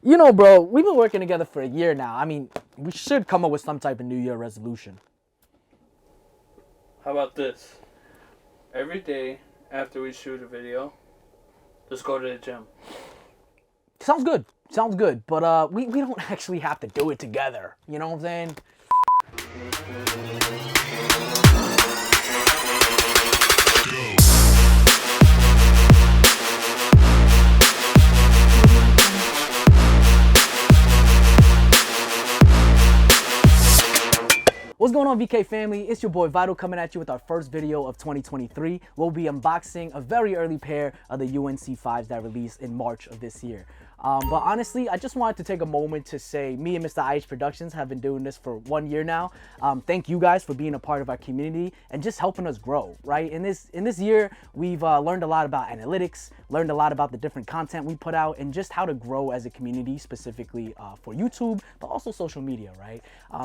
You know, bro, we've been working together for a year now. I mean, we should come up with some type of New Year resolution. How about this? Every day after we shoot a video, just go to the gym. Sounds good. Sounds good. But we don't actually have to do it together. You know what I'm saying? What's going on, VK family? It's your boy Vital coming at you with our first video of 2023. We'll be unboxing a very early pair of the UNC 5s that released in March of this year. But honestly, I just wanted to take a moment to say me and Mr. IH Productions have been doing this for 1 year now. Thank you guys for being a part of our community and just helping us grow, right? In this year, we've learned a lot about analytics, learned a lot about the different content we put out, and just how to grow as a community, specifically for YouTube, but also social media, right?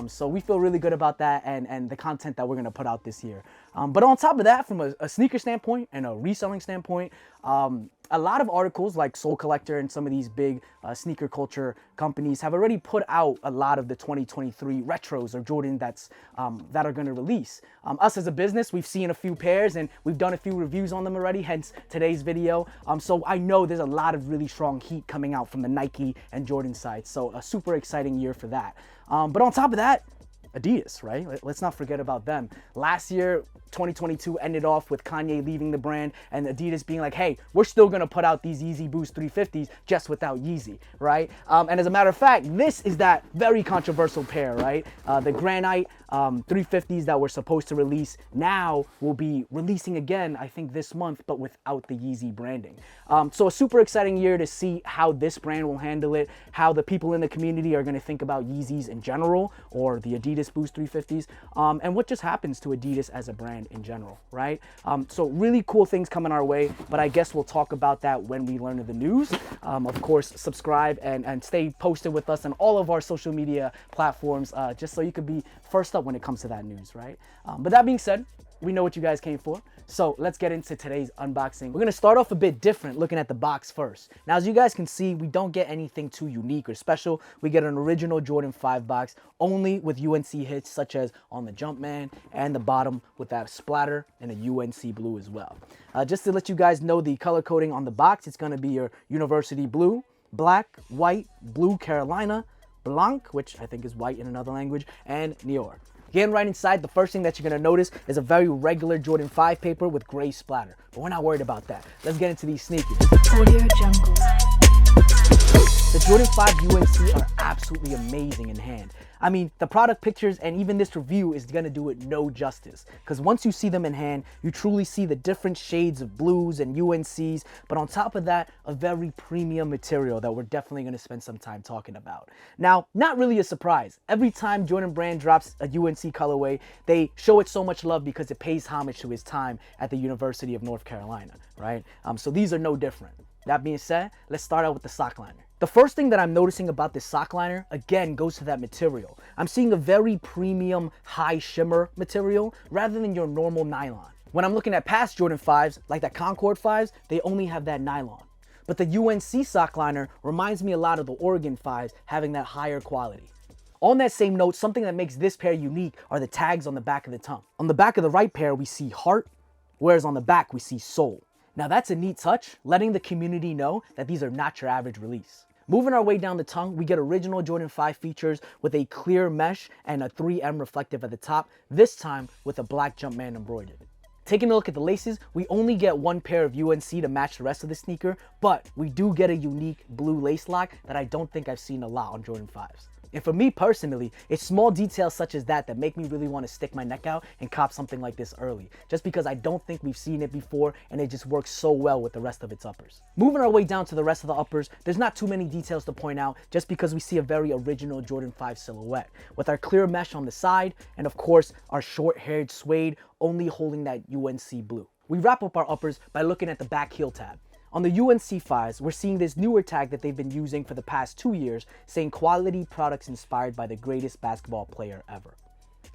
So we feel really good about that and the content that we're gonna put out this year. But on top of that, from a sneaker standpoint and a reselling standpoint, a lot of articles like Soul Collector and some of these big sneaker culture companies have already put out a lot of the 2023 retros or Jordan that are going to release. Us as a business, we've seen a few pairs and we've done a few reviews on them already, hence today's video. So I know there's a lot of really strong heat coming out from the Nike and Jordan side. So a super exciting year for that. But on top of that, Adidas, right? Let's not forget about them. Last year, 2022 ended off with Kanye leaving the brand and Adidas being like, hey, we're still gonna put out these Yeezy Boost 350s just without Yeezy, right? And as a matter of fact, this is that very controversial pair, right? The Granite 350s that were supposed to release now will be releasing again, I think this month, but without the Yeezy branding. So a super exciting year to see how this brand will handle it, how the people in the community are gonna think about Yeezys in general, or the Adidas Boost 350s, and what just happens to Adidas as a brand in general, right? So really cool things coming our way, but I guess we'll talk about that when we learn of the news. Of course, subscribe and stay posted with us on all of our social media platforms, just so you could be first up when it comes to that news, right? But that being said, we know what you guys came for. So let's get into today's unboxing. We're gonna start off a bit different, looking at the box first. Now, as you guys can see, we don't get anything too unique or special. We get an original Jordan 5 box, only with UNC hits such as on the Jumpman and the bottom with that splatter and a UNC blue as well. Just to let you guys know the color coding on the box, it's gonna be your University blue, black, white, blue Carolina, blanc, which I think is white in another language, and New York. Getting right inside, the first thing that you're gonna notice is a very regular Jordan 5 paper with gray splatter. But we're not worried about that. Let's get into these sneakers. Audio Jungle. The Jordan 5 UNC are absolutely amazing in hand. I mean, the product pictures and even this review is gonna do it no justice. Because once you see them in hand, you truly see the different shades of blues and UNCs, but on top of that, a very premium material that we're definitely gonna spend some time talking about. Now, not really a surprise. Every time Jordan Brand drops a UNC colorway, they show it so much love because it pays homage to his time at the University of North Carolina, right? So these are no different. That being said, let's start out with the sock liner. The first thing that I'm noticing about this sock liner, again, goes to that material. I'm seeing a very premium, high shimmer material rather than your normal nylon. When I'm looking at past Jordan 5s, like that Concord 5s, they only have that nylon. But the UNC sock liner reminds me a lot of the Oregon 5s having that higher quality. On that same note, something that makes this pair unique are the tags on the back of the tongue. On the back of the right pair, we see heart, whereas on the back, we see soul. Now that's a neat touch, letting the community know that these are not your average release. Moving our way down the tongue, we get original Jordan 5 features with a clear mesh and a 3M reflective at the top, this time with a black Jumpman embroidered. Taking a look at the laces, we only get one pair of UNC to match the rest of the sneaker, but we do get a unique blue lace lock that I don't think I've seen a lot on Jordan 5s. And for me personally, it's small details such as that make me really want to stick my neck out and cop something like this early, just because I don't think we've seen it before and it just works so well with the rest of its uppers. Moving our way down to the rest of the uppers, there's not too many details to point out just because we see a very original Jordan 5 silhouette with our clear mesh on the side and of course our short-haired suede only holding that UNC blue. We wrap up our uppers by looking at the back heel tab. On the UNC 5s, we're seeing this newer tag that they've been using for the past 2 years, saying quality products inspired by the greatest basketball player ever.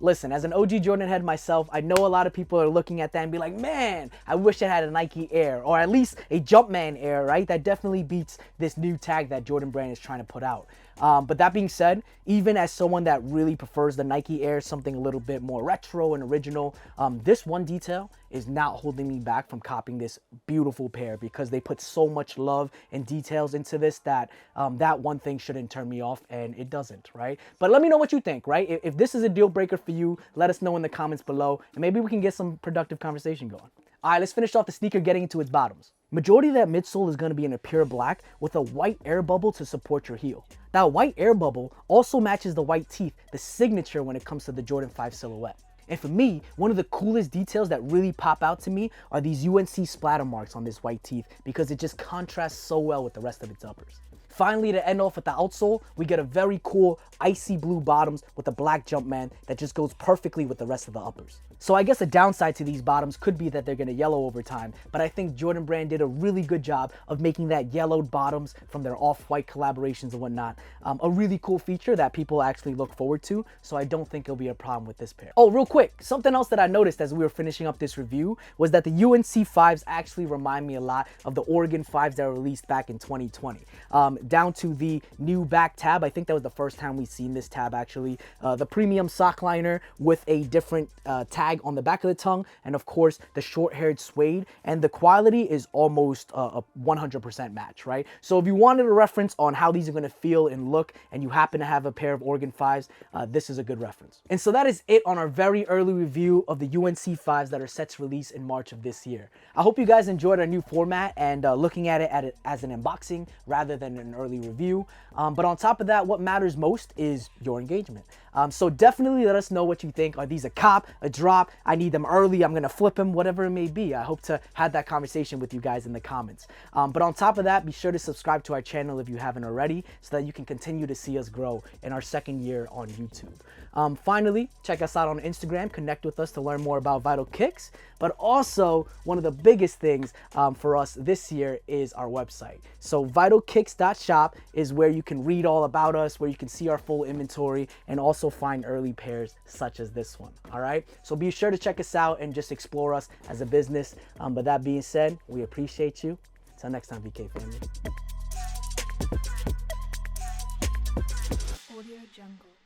Listen, as an OG Jordan head myself, I know a lot of people are looking at that and be like, man, I wish I had a Nike Air, or at least a Jumpman Air, right? That definitely beats this new tag that Jordan Brand is trying to put out. But that being said, even as someone that really prefers the Nike Air, something a little bit more retro and original, this one detail is not holding me back from copying this beautiful pair, because they put so much love and details into this that that one thing shouldn't turn me off, and it doesn't, right? But let me know what you think, right? If this is a deal breaker for you, let us know in the comments below, and maybe we can get some productive conversation going. All right, let's finish off the sneaker getting into its bottoms. Majority of that midsole is going to be in a pure black with a white air bubble to support your heel. That white air bubble also matches the white teeth, the signature when it comes to the Jordan 5 silhouette. And for me, one of the coolest details that really pop out to me are these UNC splatter marks on this white teeth, because it just contrasts so well with the rest of its uppers. Finally, to end off with the outsole, we get a very cool icy blue bottoms with a black Jumpman that just goes perfectly with the rest of the uppers. So I guess a downside to these bottoms could be that they're going to yellow over time, but I think Jordan Brand did a really good job of making that yellowed bottoms from their off-white collaborations and whatnot a really cool feature that people actually look forward to, so I don't think it'll be a problem with this pair. Oh, real quick, something else that I noticed as we were finishing up this review was that the UNC 5s actually remind me a lot of the Oregon 5s that were released back in 2020. Down to the new back tab. I think that was the first time we've seen this tab actually. The premium sock liner with a different tag on the back of the tongue, and of course the short-haired suede, and the quality is almost a 100% match, right? So if you wanted a reference on how these are going to feel and look, and you happen to have a pair of Oregon 5s, this is a good reference. And so that is it on our very early review of the UNC 5s that are set to release in March of this year. I hope you guys enjoyed our new format and looking at it as an unboxing rather than an early review. But on top of that, what matters most is your engagement. So definitely let us know what you think. Are these a cop, a drop? I need them early, I'm gonna flip them, whatever it may be. I hope to have that conversation with you guys in the comments. But on top of that, be sure to subscribe to our channel if you haven't already, so that you can continue to see us grow in our second year on YouTube. Finally, check us out on Instagram, connect with us to learn more about Vital Kicks. But also, one of the biggest things for us this year is our website. So vitalkicks.shop is where you can read all about us, where you can see our full inventory, and also find early pairs such as this one. All right, so be sure to check us out and just explore us as a business. But that being said, we appreciate you. Until next time, VK family. Audio Jungle.